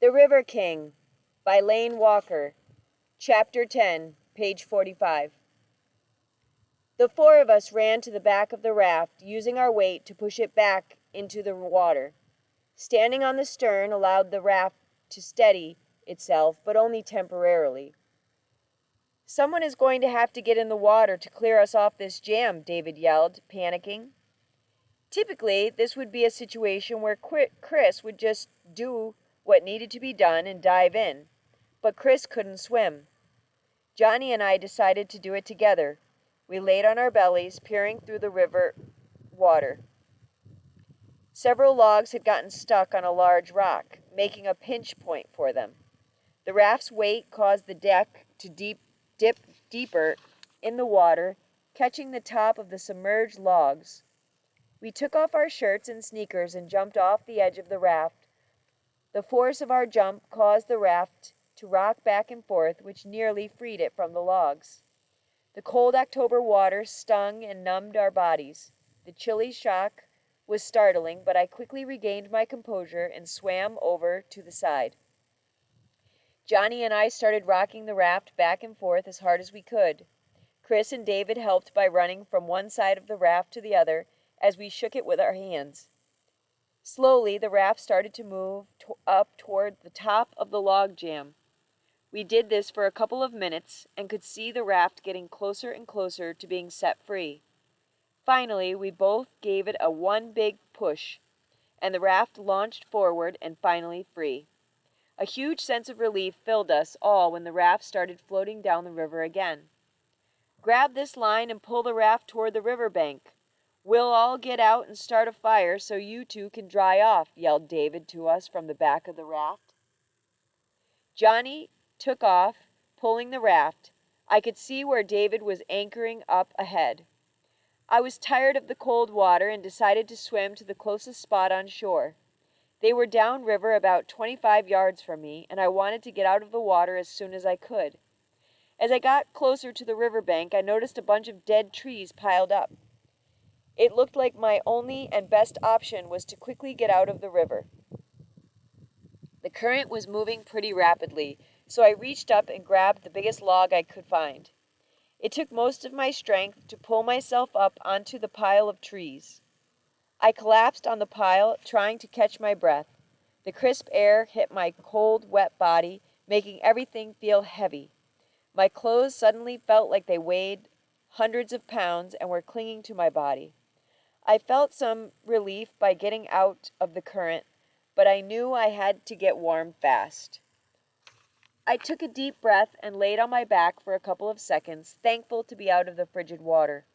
The River King by Lane Walker, Chapter 10, page 45. The four of us ran to the back of the raft, using our weight to push it back into the water. Standing on the stern allowed the raft to steady itself, but only temporarily. "Someone is going to have to get in the water to clear us off this jam," David yelled, panicking. Typically, this would be a situation where Chris would just do what needed to be done and dive in, but Chris couldn't swim. Johnny and I decided to do it together. We laid on our bellies, peering through the river water. Several logs had gotten stuck on a large rock, making a pinch point for them. The raft's weight caused the deck to dip deeper in the water, catching the top of the submerged logs. We took off our shirts and sneakers and jumped off the edge of the raft. The force of our jump caused the raft to rock back and forth, which nearly freed it from the logs. The cold October water stung and numbed our bodies. The chilly shock was startling, but I quickly regained my composure and swam over to the side. Johnny and I started rocking the raft back and forth as hard as we could. Chris and David helped by running from one side of the raft to the other as we shook it with our hands. Slowly, the raft started to move up toward the top of the log jam. We did this for a couple of minutes and could see the raft getting closer and closer to being set free. Finally, we both gave it a one big push, and the raft launched forward and finally free. A huge sense of relief filled us all when the raft started floating down the river again. "Grab this line and pull the raft toward the river bank. We'll all get out and start a fire so you two can dry off," yelled David to us from the back of the raft. Johnny took off, pulling the raft. I could see where David was anchoring up ahead. I was tired of the cold water and decided to swim to the closest spot on shore. They were downriver about 25 yards from me, and I wanted to get out of the water as soon as I could. As I got closer to the riverbank, I noticed a bunch of dead trees piled up. It looked like my only and best option was to quickly get out of the river. The current was moving pretty rapidly, so I reached up and grabbed the biggest log I could find. It took most of my strength to pull myself up onto the pile of trees. I collapsed on the pile, trying to catch my breath. The crisp air hit my cold, wet body, making everything feel heavy. My clothes suddenly felt like they weighed hundreds of pounds and were clinging to my body. I felt some relief by getting out of the current, but I knew I had to get warm fast. I took a deep breath and laid on my back for a couple of seconds, thankful to be out of the frigid water.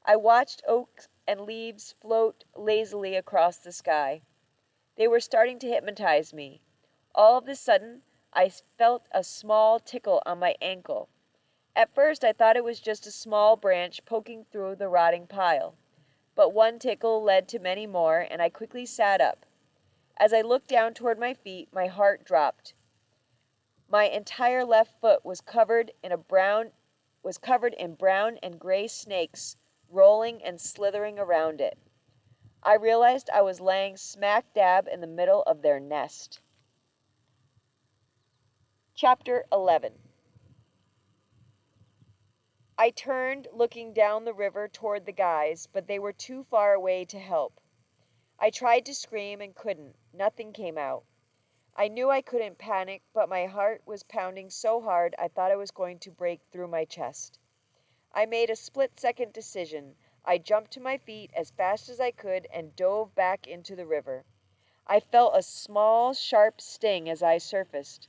I watched oaks and leaves float lazily across the sky. They were starting to hypnotize me. All of a sudden, I felt a small tickle on my ankle. At first, I thought it was just a small branch poking through the rotting pile. But one tickle led to many more, and I quickly sat up. As I looked down toward my feet, my heart dropped. My entire left foot was covered in brown and gray snakes rolling and slithering around it. I realized I was laying smack dab in the middle of their nest. Chapter 11. I turned, looking down the river toward the guys, but they were too far away to help. I tried to scream and couldn't. Nothing came out. I knew I couldn't panic, but my heart was pounding so hard I thought it was going to break through my chest. I made a split-second decision. I jumped to my feet as fast as I could and dove back into the river. I felt a small, sharp sting as I surfaced.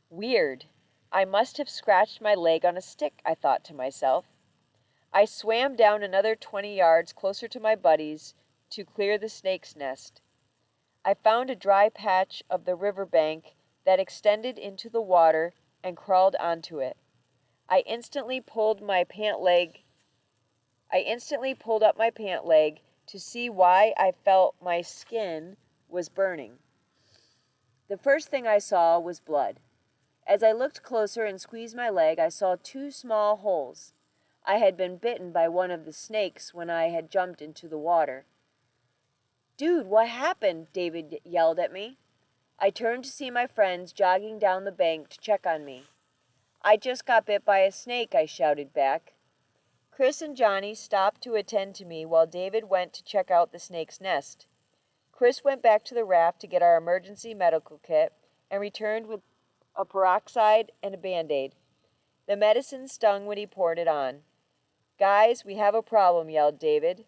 Weird. I must have scratched my leg on a stick, I thought to myself. I swam down another 20 yards closer to my buddies to clear the snake's nest. I found a dry patch of the river bank that extended into the water and crawled onto it. I instantly pulled up my pant leg to see why I felt my skin was burning. The first thing I saw was blood. As I looked closer and squeezed my leg, I saw 2 small holes. I had been bitten by one of the snakes when I had jumped into the water. "Dude, what happened?" David yelled at me. I turned to see my friends jogging down the bank to check on me. "I just got bit by a snake," I shouted back. Chris and Johnny stopped to attend to me while David went to check out the snake's nest. Chris went back to the raft to get our emergency medical kit and returned with a peroxide and a Band-Aid. The medicine stung when he poured it on. "Guys, we have a problem," yelled David.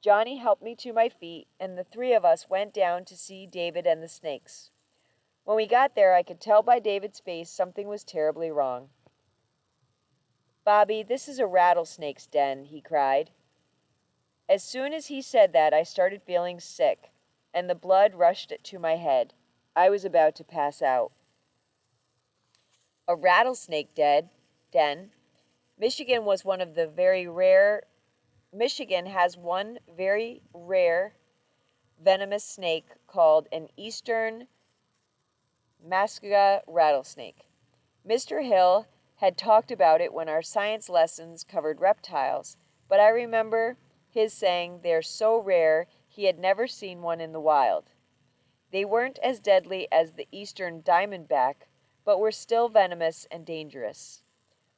Johnny helped me to my feet, and the three of us went down to see David and the snakes. When we got there, I could tell by David's face something was terribly wrong. "Bobby, this is a rattlesnake's den," he cried. As soon as he said that, I started feeling sick, and the blood rushed to my head. I was about to pass out. A rattlesnake den. Michigan has one very rare venomous snake called an eastern Musca rattlesnake. Mr. Hill had talked about it when our science lessons covered reptiles, but I remember his saying they're so rare he had never seen one in the wild. They weren't as deadly as the eastern diamondback, but were still venomous and dangerous.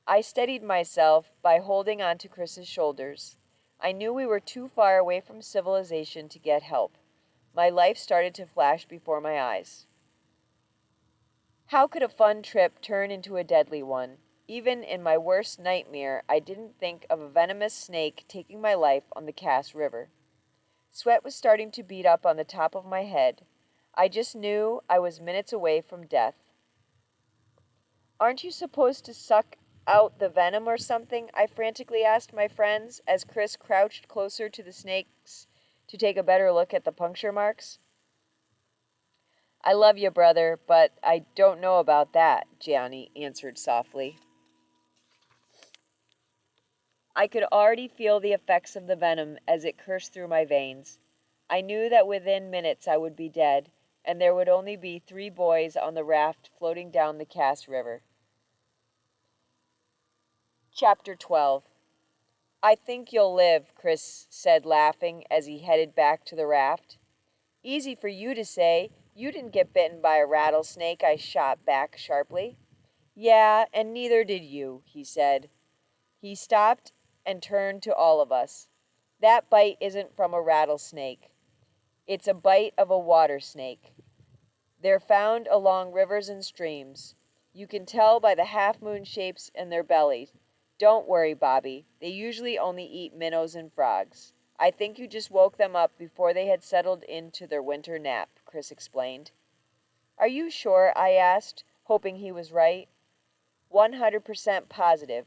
I steadied myself by holding onto Chris's shoulders. I knew we were too far away from civilization to get help. My life started to flash before my eyes. How could a fun trip turn into a deadly one? Even in my worst nightmare, I didn't think of a venomous snake taking my life on the Cass River. Sweat was starting to bead up on the top of my head. I just knew I was minutes away from death. "Aren't you supposed to suck out the venom or something?" I frantically asked my friends as Chris crouched closer to the snakes to take a better look at the puncture marks. "I love you, brother, but I don't know about that," Johnny answered softly. I could already feel the effects of the venom as it coursed through my veins. I knew that within minutes I would be dead, and there would only be 3 boys on the raft floating down the Cass River. Chapter 12. "I think you'll live," Chris said, laughing as he headed back to the raft. "Easy for you to say. You didn't get bitten by a rattlesnake," I shot back sharply. "Yeah, and neither did you," he said. He stopped and turned to all of us. "That bite isn't from a rattlesnake. It's a bite of a water snake. They're found along rivers and streams. You can tell by the half-moon shapes in their bellies. Don't worry, Bobby. They usually only eat minnows and frogs. I think you just woke them up before they had settled into their winter nap," Chris explained. "Are you sure?" I asked, hoping he was right. 100% positive.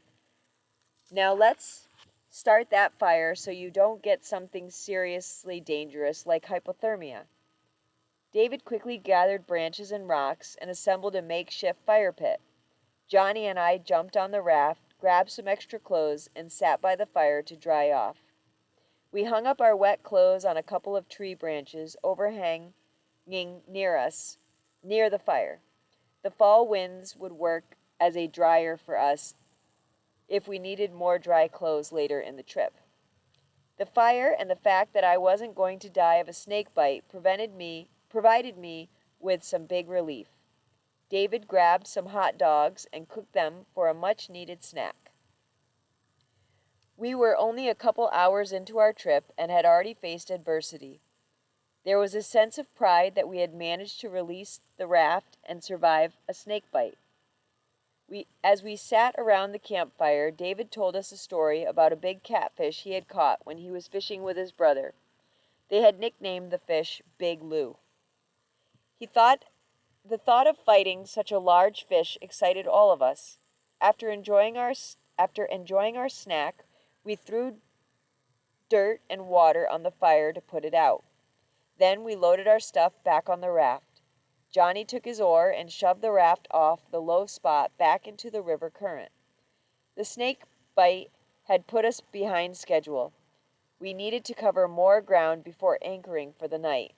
Now let's start that fire so you don't get something seriously dangerous like hypothermia." David quickly gathered branches and rocks and assembled a makeshift fire pit. Johnny and I jumped on the raft, grabbed some extra clothes, and sat by the fire to dry off. We hung up our wet clothes on a couple of tree branches overhanging near the fire. The fall winds would work as a dryer for us if we needed more dry clothes later in the trip. The fire and the fact that I wasn't going to die of a snake bite provided me with some big relief. David grabbed some hot dogs and cooked them for a much-needed snack. We were only a couple hours into our trip and had already faced adversity. There was a sense of pride that we had managed to release the raft and survive a snake bite. As we sat around the campfire, David told us a story about a big catfish he had caught when he was fishing with his brother. They had nicknamed the fish Big Lou. The thought of fighting such a large fish excited all of us. After enjoying our snack, we threw dirt and water on the fire to put it out. Then we loaded our stuff back on the raft. Johnny took his oar and shoved the raft off the low spot back into the river current. The snake bite had put us behind schedule. We needed to cover more ground before anchoring for the night.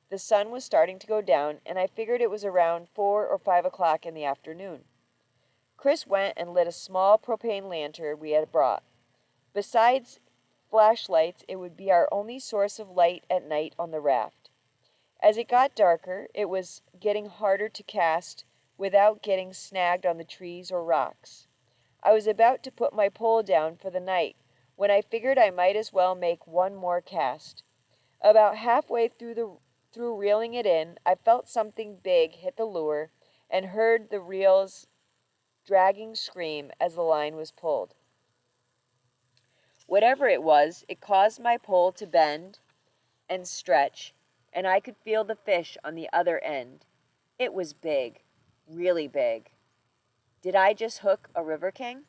The sun was starting to go down, and I figured it was around 4 or 5 o'clock in the afternoon. Chris went and lit a small propane lantern we had brought. Besides flashlights, it would be our only source of light at night on the raft. As it got darker, it was getting harder to cast without getting snagged on the trees or rocks. I was about to put my pole down for the night when I figured I might as well make one more cast. About halfway through reeling it in, I felt something big hit the lure and heard the reel's dragging scream as the line was pulled. Whatever it was, it caused my pole to bend and stretch, and I could feel the fish on the other end. It was big, really big. Did I just hook a river king?